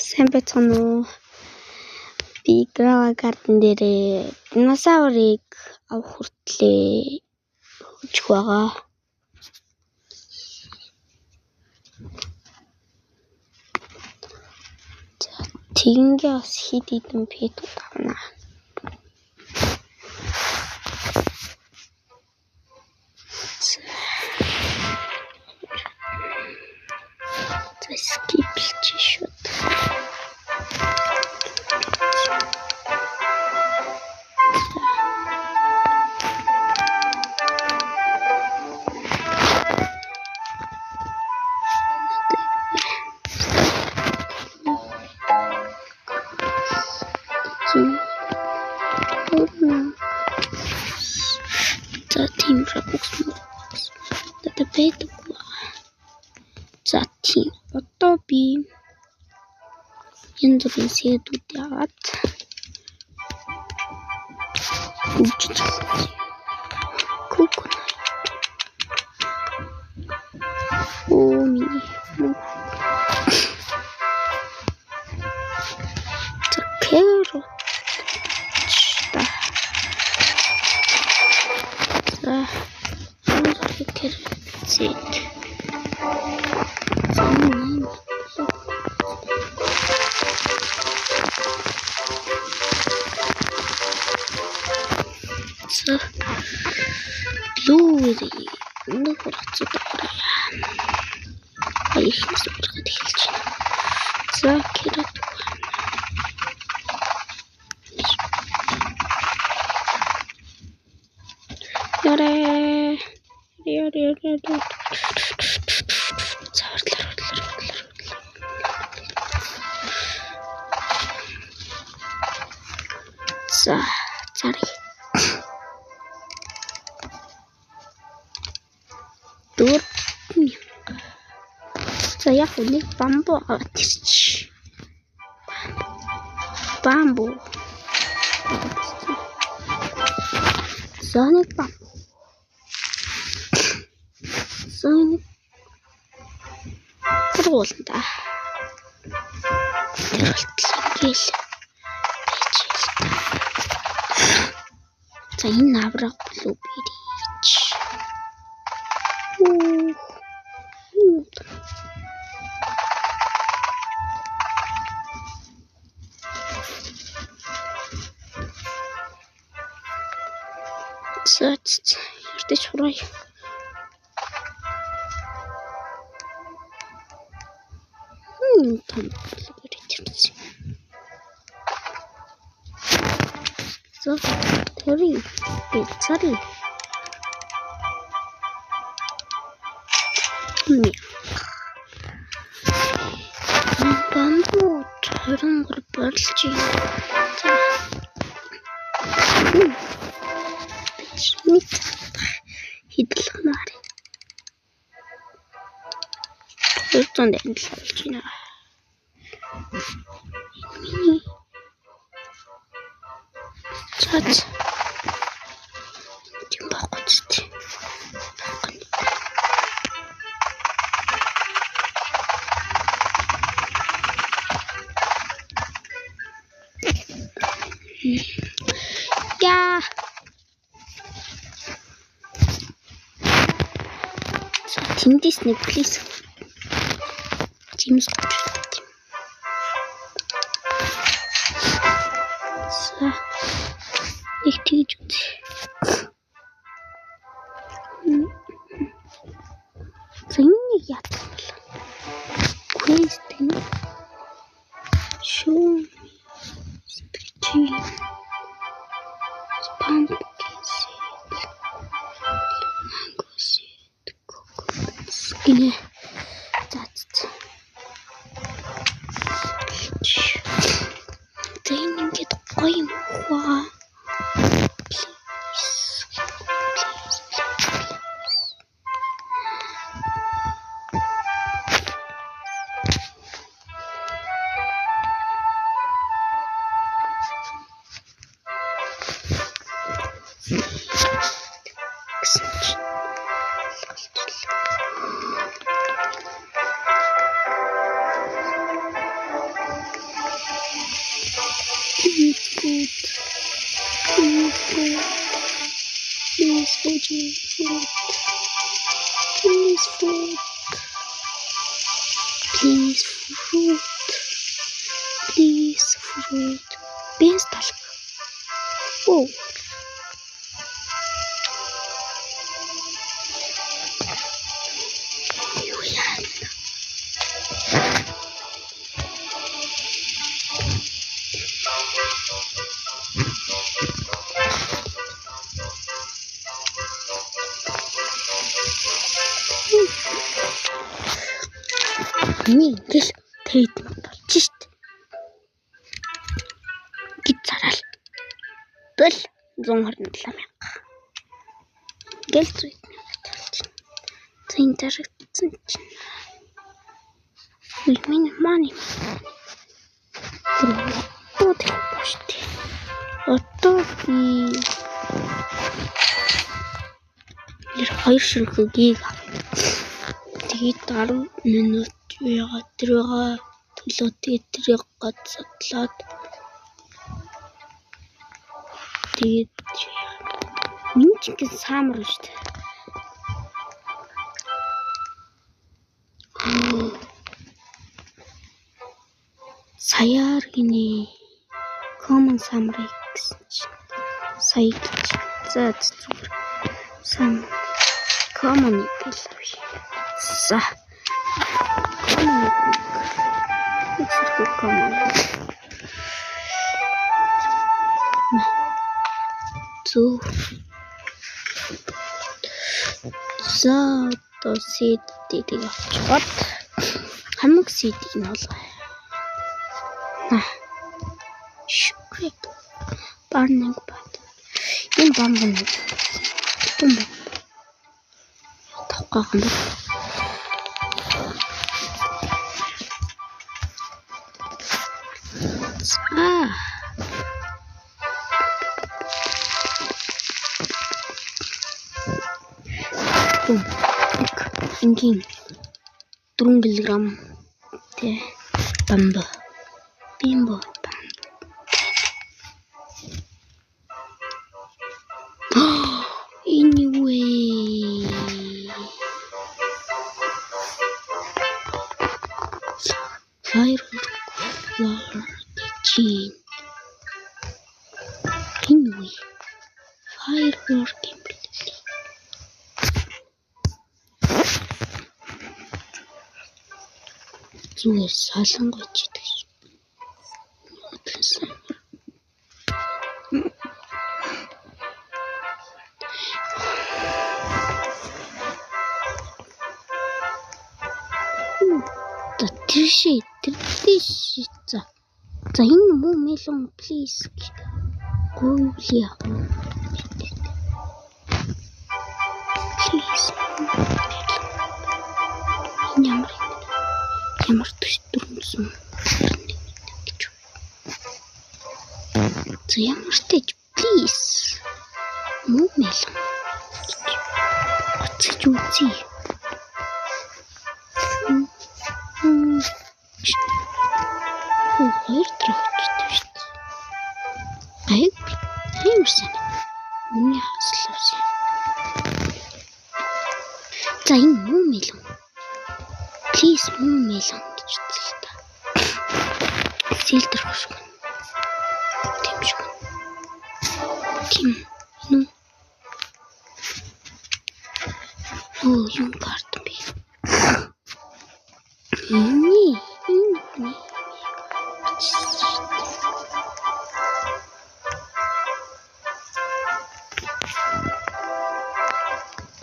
Сайн байцгаана уу? Би Grava Garden дээрээ динозаврыг авах хүртлээ хөжих байгаа. Тэгингээ бас хид хідэн петүүд авна. Скиплч шууд. За тийм Robux database. За тийм одоо би янз бүрийн сэдвүүд яваад Blueberry нэг ургацууд аваа. Ихнээс ургаад эхэлж байна. За carrot. Яре. За цари. За яг нэг бамбу аваад ирчих. Бамбу. Соник бамбу. Соник. Гуулта. Тэрэлтэл. За энэ авраг Blueberry. Ярдэж хураа. Том Blueberry тэрсэн. So, тэрий. Цари. Бамбу төрөнгөр болж байна. Хидлэх маар. Өөртөө эндэл болж байна. Чац. Тийм багчтэй. Yeah. So, Tindy's name, please. James. So, ich teach you. So, я question. Show me. Pumpkin seed, mango seed, coconut seed. That's it. Then get going. Please. Please food. Please food. Please food. Please food. Please food. Please food. Без талх. Оо. Юу яа. Ингээл тейт болж шít. Гид цараал. Бол 127,000. Ингээл зүйт болж байна. Зин дарагдсан чинь. Миний money. Одоо тэгэх шít. Одоо би 2 ширхгийг тэгээд 10 минут тэргээ төлөө тэрийг гацлаад тэгээд минь ч ингэ саамар шүү дээ. Саяар гинэ common summary гэсэн чинь сая гэж за зүгээр сам common гэж за common зүү за то сидийг авчихад хамаг сидийг нь олгоо. Шүкрэг барнаг бат энэ бамбан том тавхахан ингийн 4 кг тэ бамбо бимбо anyway firework chain anyway firework зүгээр солонгоч гэдэг шүү. Тэршээ за энэ муу мелон please гуйлаа. Please. Ямар төсдөрмсөн. За ямар стэйж please. Муу мелон. Гоцч үзье. Хоёр трахчтай шүү дээ. Хэмсэн. Миний хаславсан. За энэ муу мелон. Please муу мелон гэж хэлсэн та. Сэлдэр хөшгөн. Тийм шүү. Ким ну. Оо юм карт би.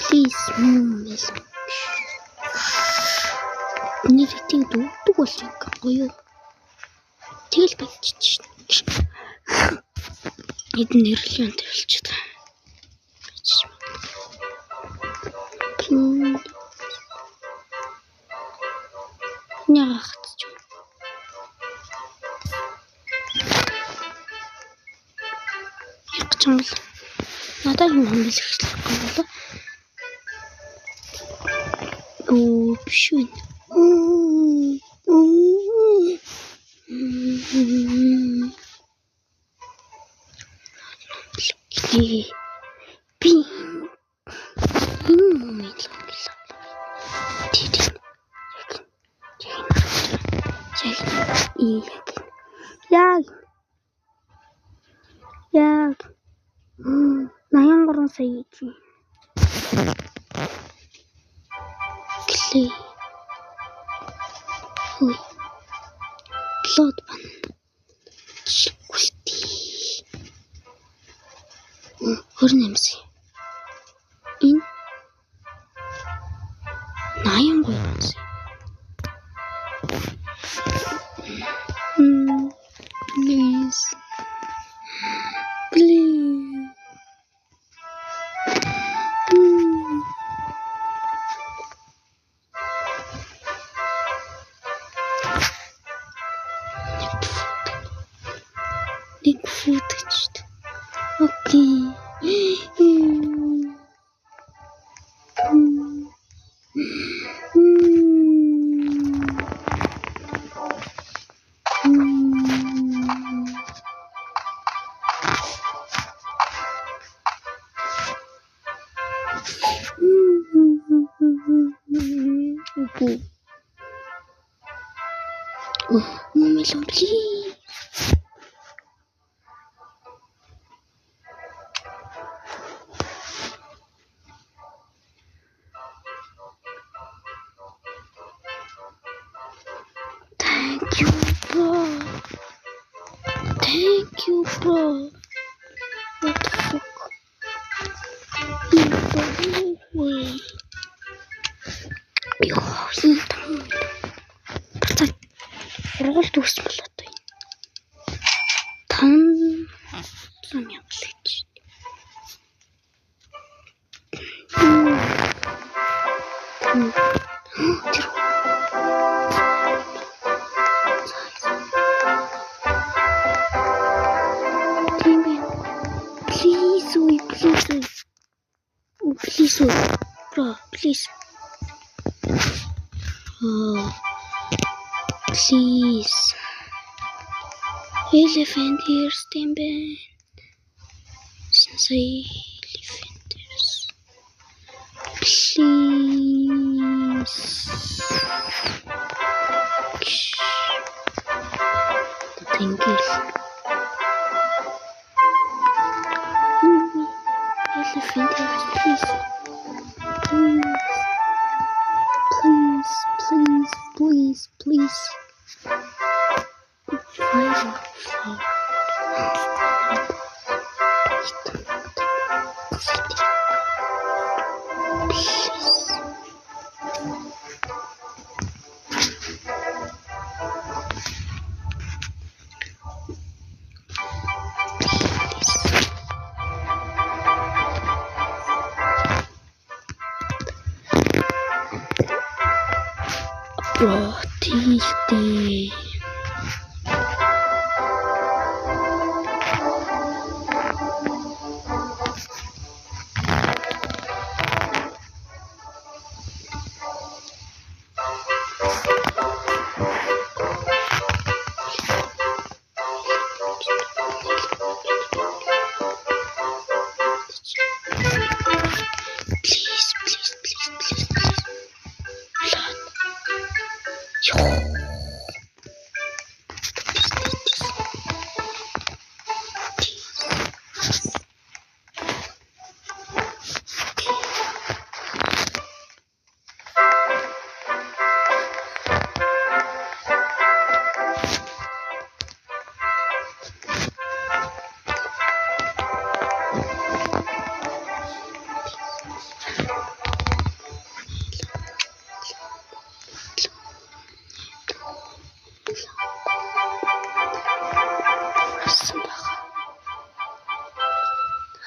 Please мелон. Нэрийг дүүдэг болж гоё. Тэгэл бачиж шин. Эдэн нэрлэн төрөлчд. Нягахч. Ягчмал. Надад юм хэмжлэх болоо. Оо биш үү. Энэ мөн илүү гэлээ. Тэр яг 83 сая гэж. Клей. Хөөе. Плод бана. Чигүлти. 28 сая. Энэ 83 сая. Please. Нэг фуд гэж. Окей. Melon, please. Thank you, bro. What the fuck? Way. Сургууль төгссөн бол одоо 500 мянга л гэж. Please, bro, please. Please. Elephant ears, Timber. Since elephant ears. Please. Thank you. Elephant ears, please. Please. Bro, Tuesday.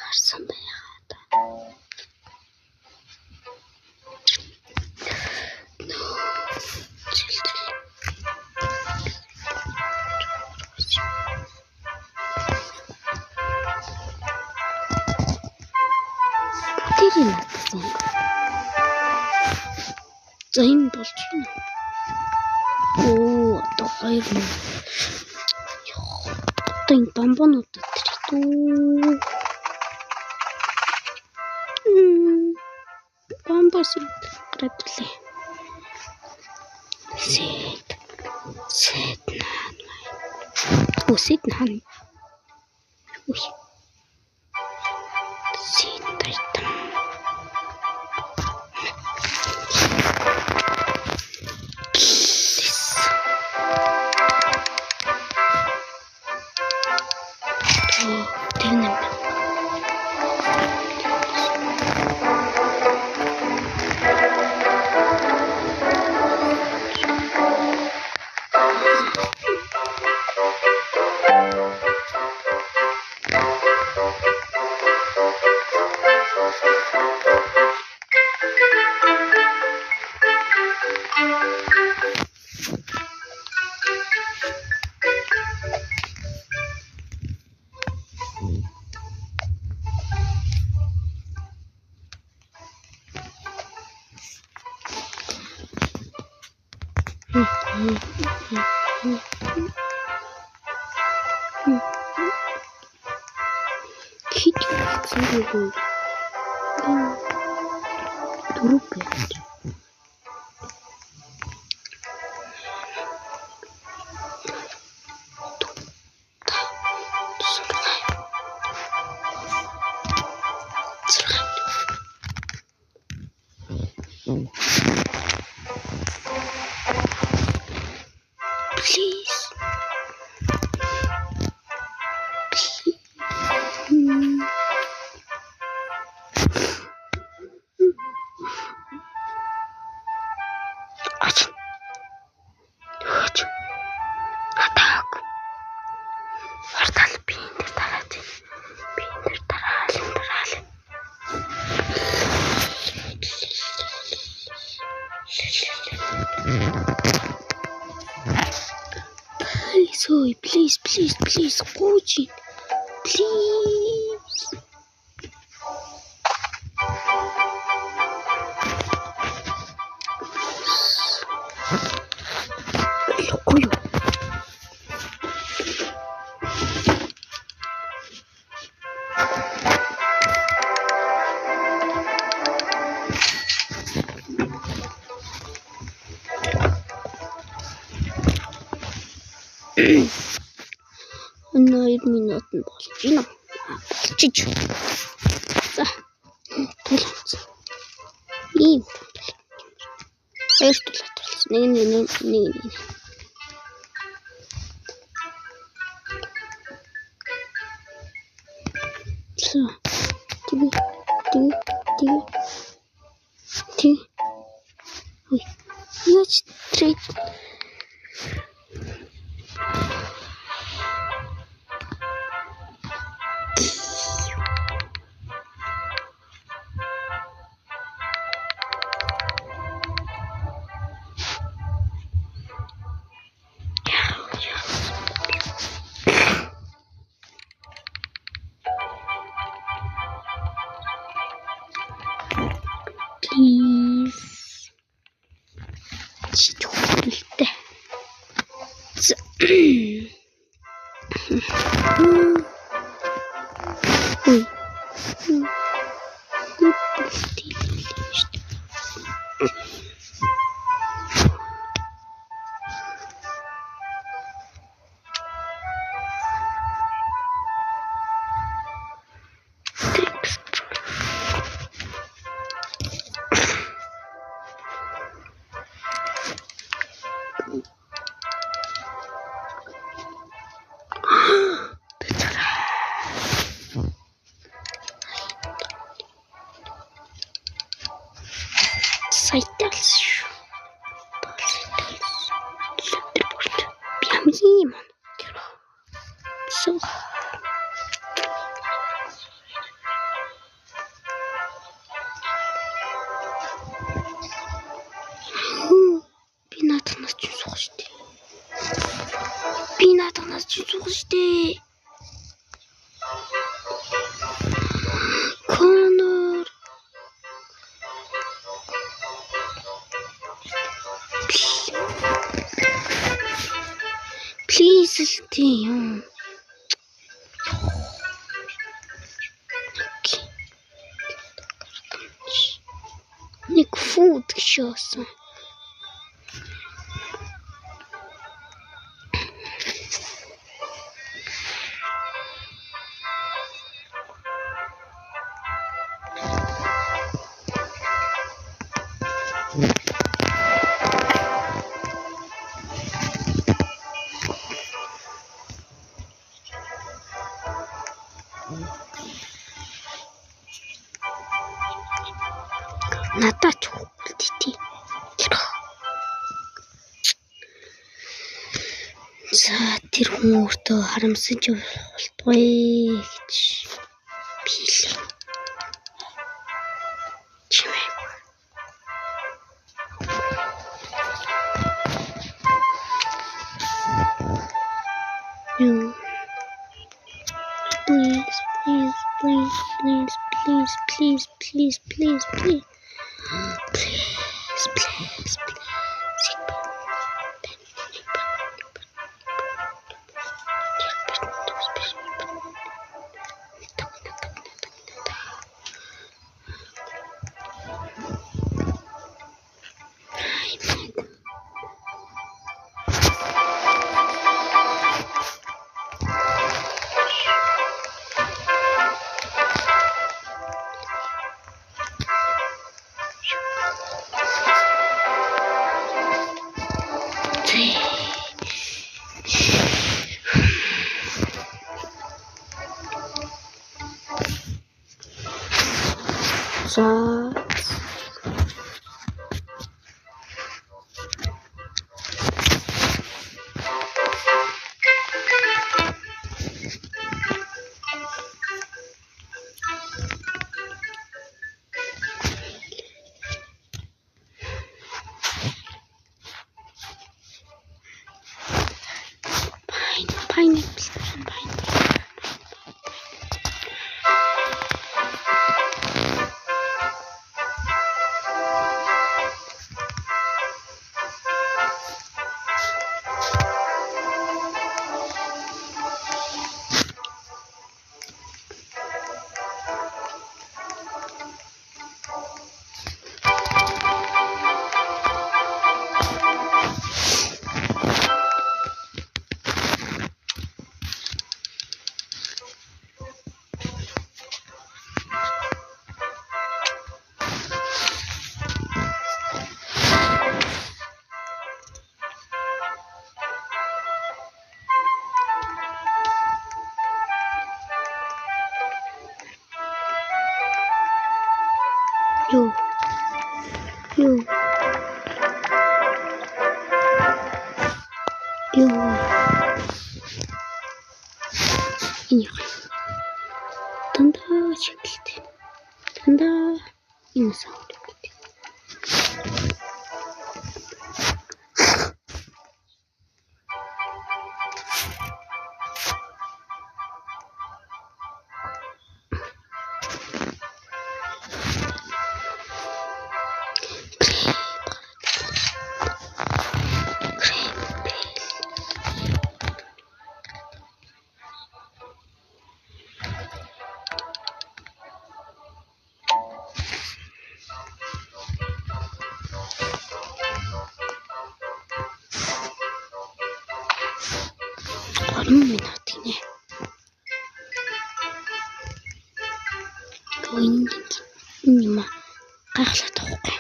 Харсан байгаад. Тэр юм атсан. За энэ болж байна. Оо, одоо 2 минут. Одоо энэ бомбонуудад тэр дүү. бас гараад ирлээ. Сэт наа. Сэт наа. Ой. Сэт тайтан. Please, Gucci. Please. Lokoyo. Хоёр минут нь болж байна. Болчих. За. Тулц. Ийм. Хоёр тулц. Нэг. So. Тэг. Ой. Яач трейд. Connor. Please stay on. Okay. Нэг food шоосон. Надад ч хөлтий. За тэр хүн өөртөө харамсаж болтугай гэж би хэлээ. Чимээ. Юу. Please. Дандаа чиглэлтэй. Дандаа энэ саунд гэдэг. Минут гинэ. Энэ юм гайхалтай тахгүй.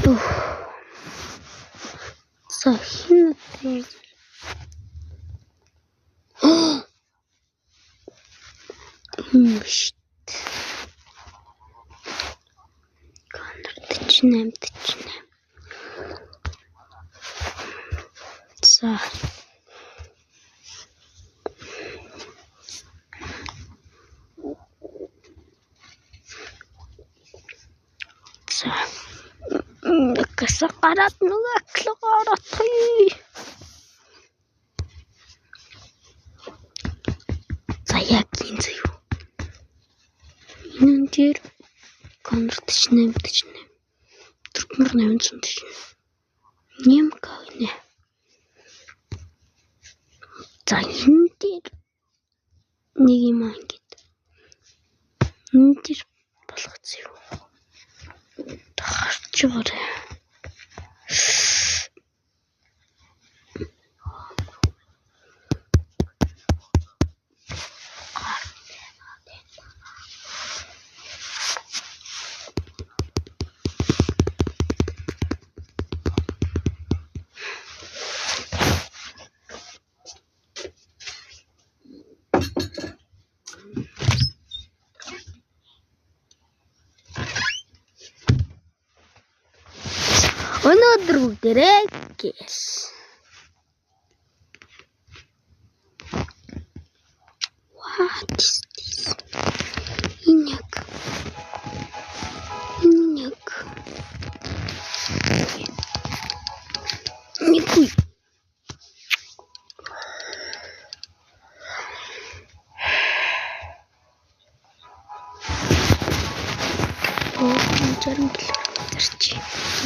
За хин үү? Шт. Конор 48. За. Гэсэ гараад нөгөө аклгаар отхий. За яг энэ зөө. Энэ дээр Конор 48. 4800. Нямка гинэ. За энэ дээр нэг юм ангид. Энэ дээр болгоцсон юу? Харч байгаа. Өнөөдөр бүгдээрээ гээс. What is this? Иньяк. Никуй. Жаргал зарчи.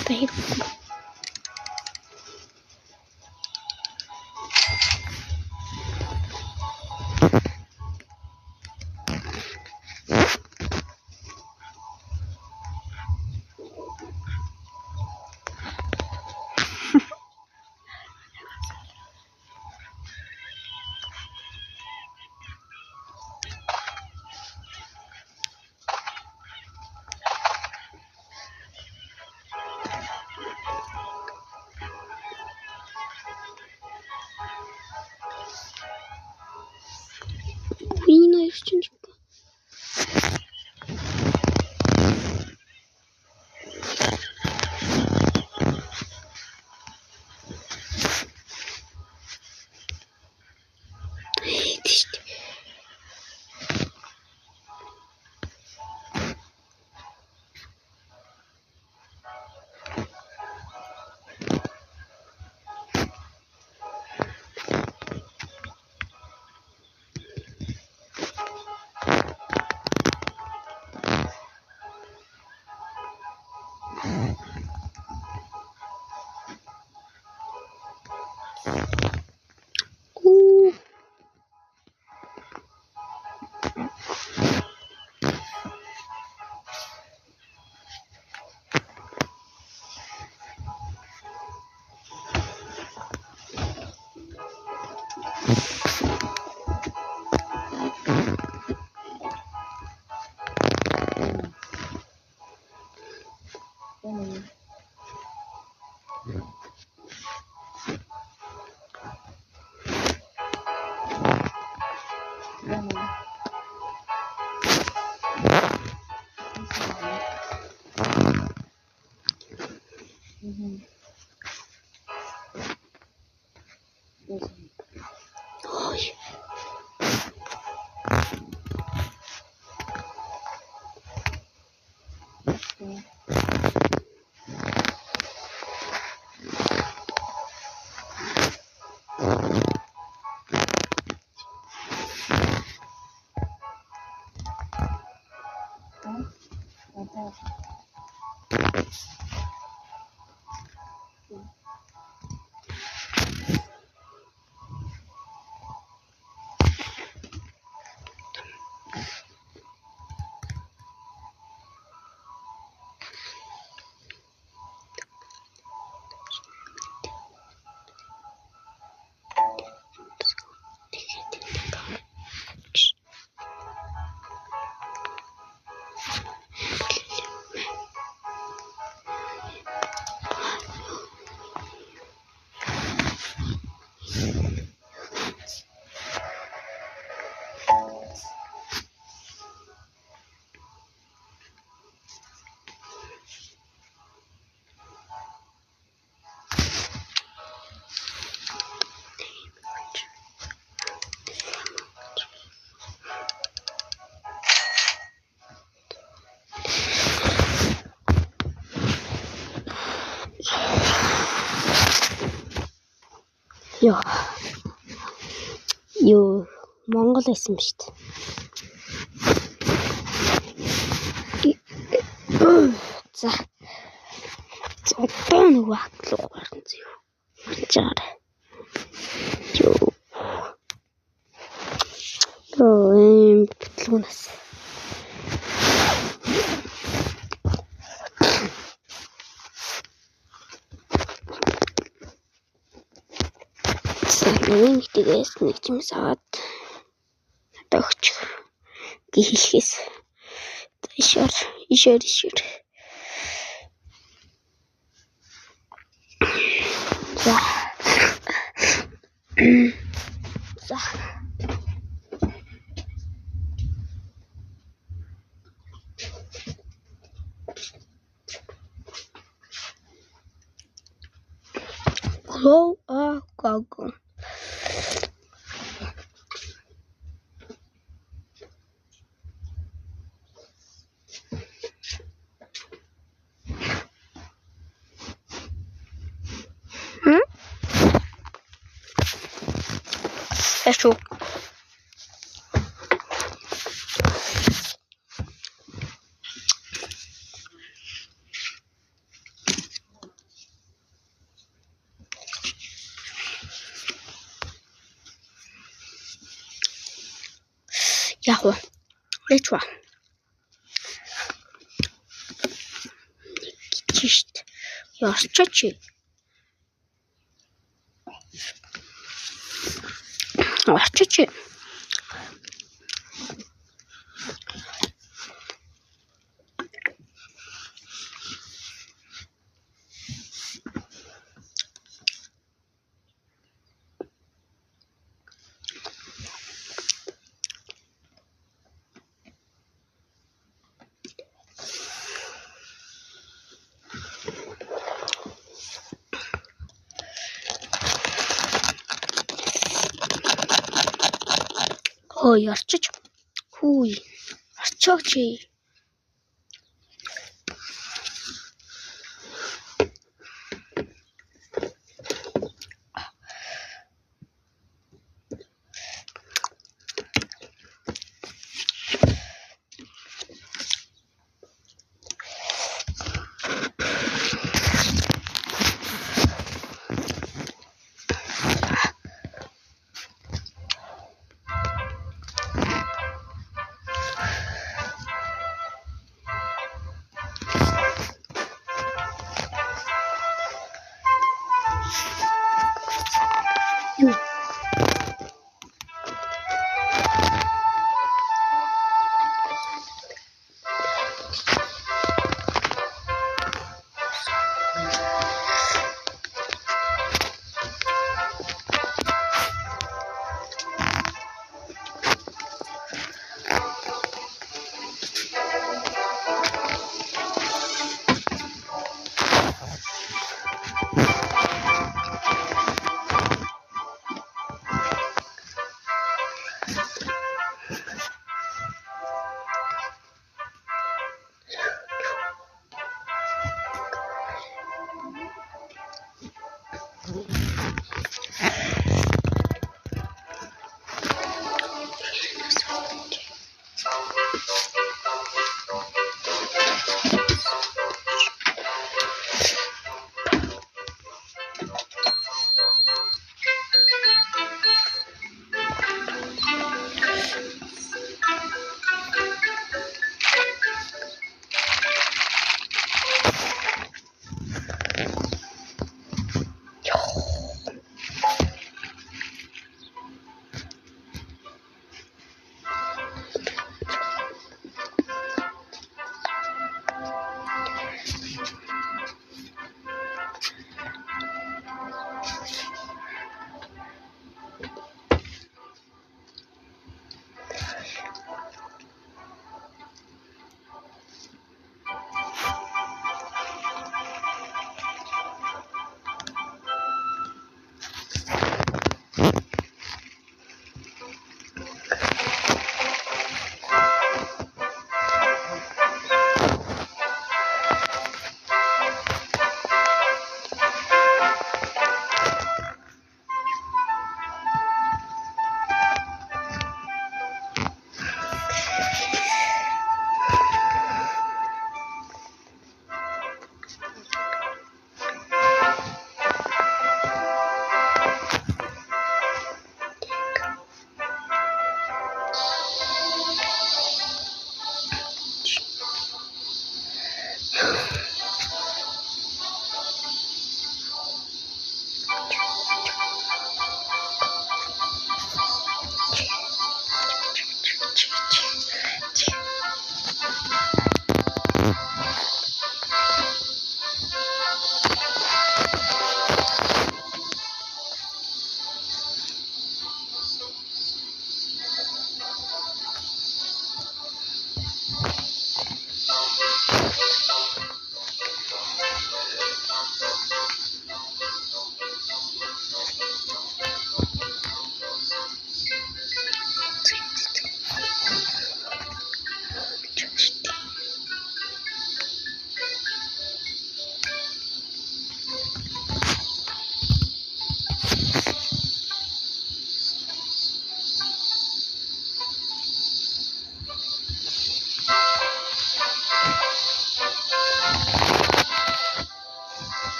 Одоо хэрэг. Вина jeszcze. Юу Монгол байсан ба шүү дээ. За. Одоо нөгөө хатлуу гарсан зөө. Марчаар. Бүтлгүүнээс. Нэг тэгээс нэг юм саад надад өгч гихэлхээс ишээр за go. That's true. Яхуу. Лечва. Чишт. Ярчаач. Арчаач. Ярчаач. Хүй. Арчаач.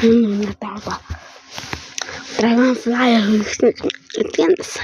Natapa. Dragonfly against.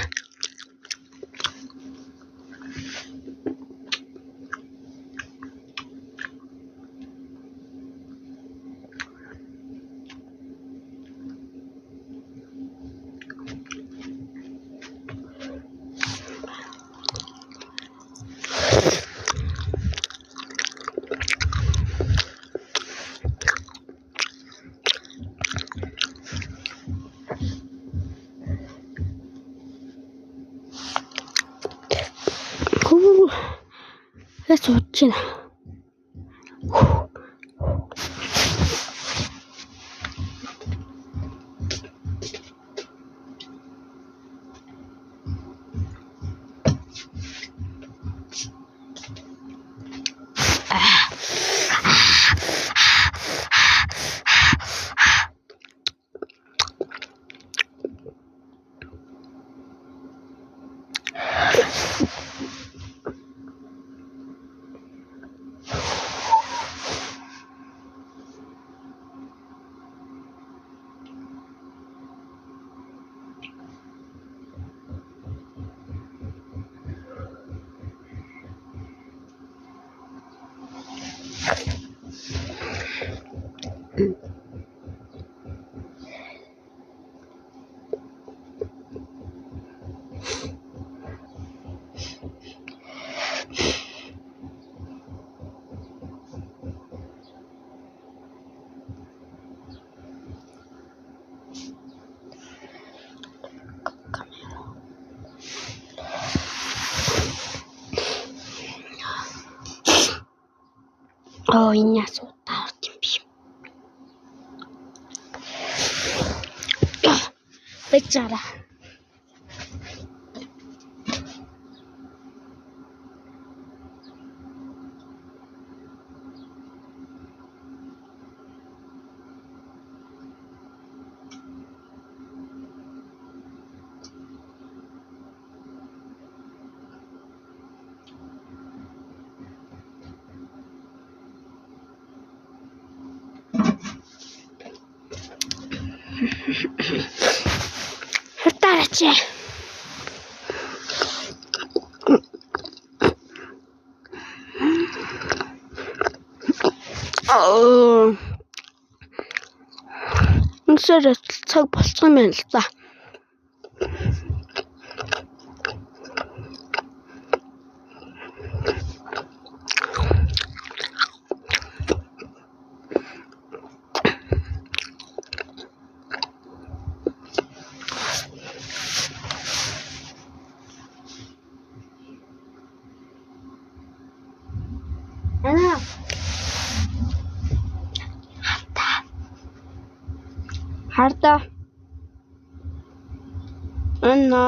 Let's watch it. Oh, энэ асуудал юм биш. Бачара. Хатаач. Oh. Үнсээр цаг болчих юм байна л да. Хардаа. Анна.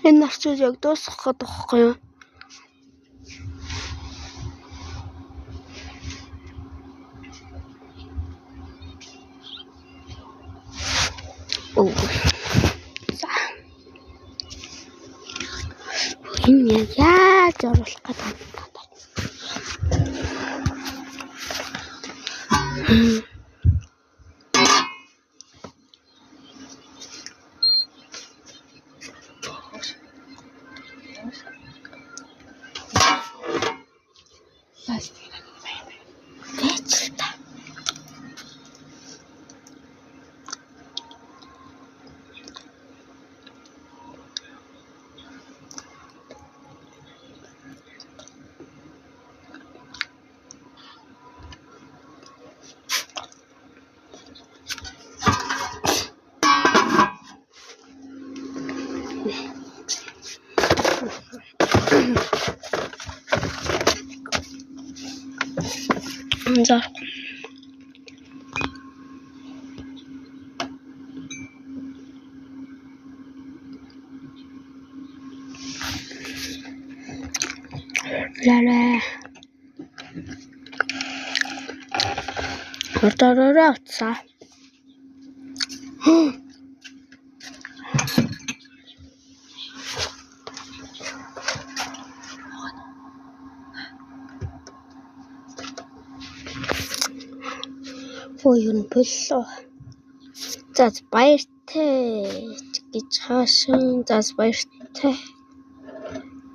Энэ нарчууд яг дуусах гэдэг байхгүй юу? Оо. За. Энэ яаж оруулах гэдэг юм бэ? За. Ла. Хортороотса. Ой, юу боллоо. За баяртай гэж хаашаа. За баяртай.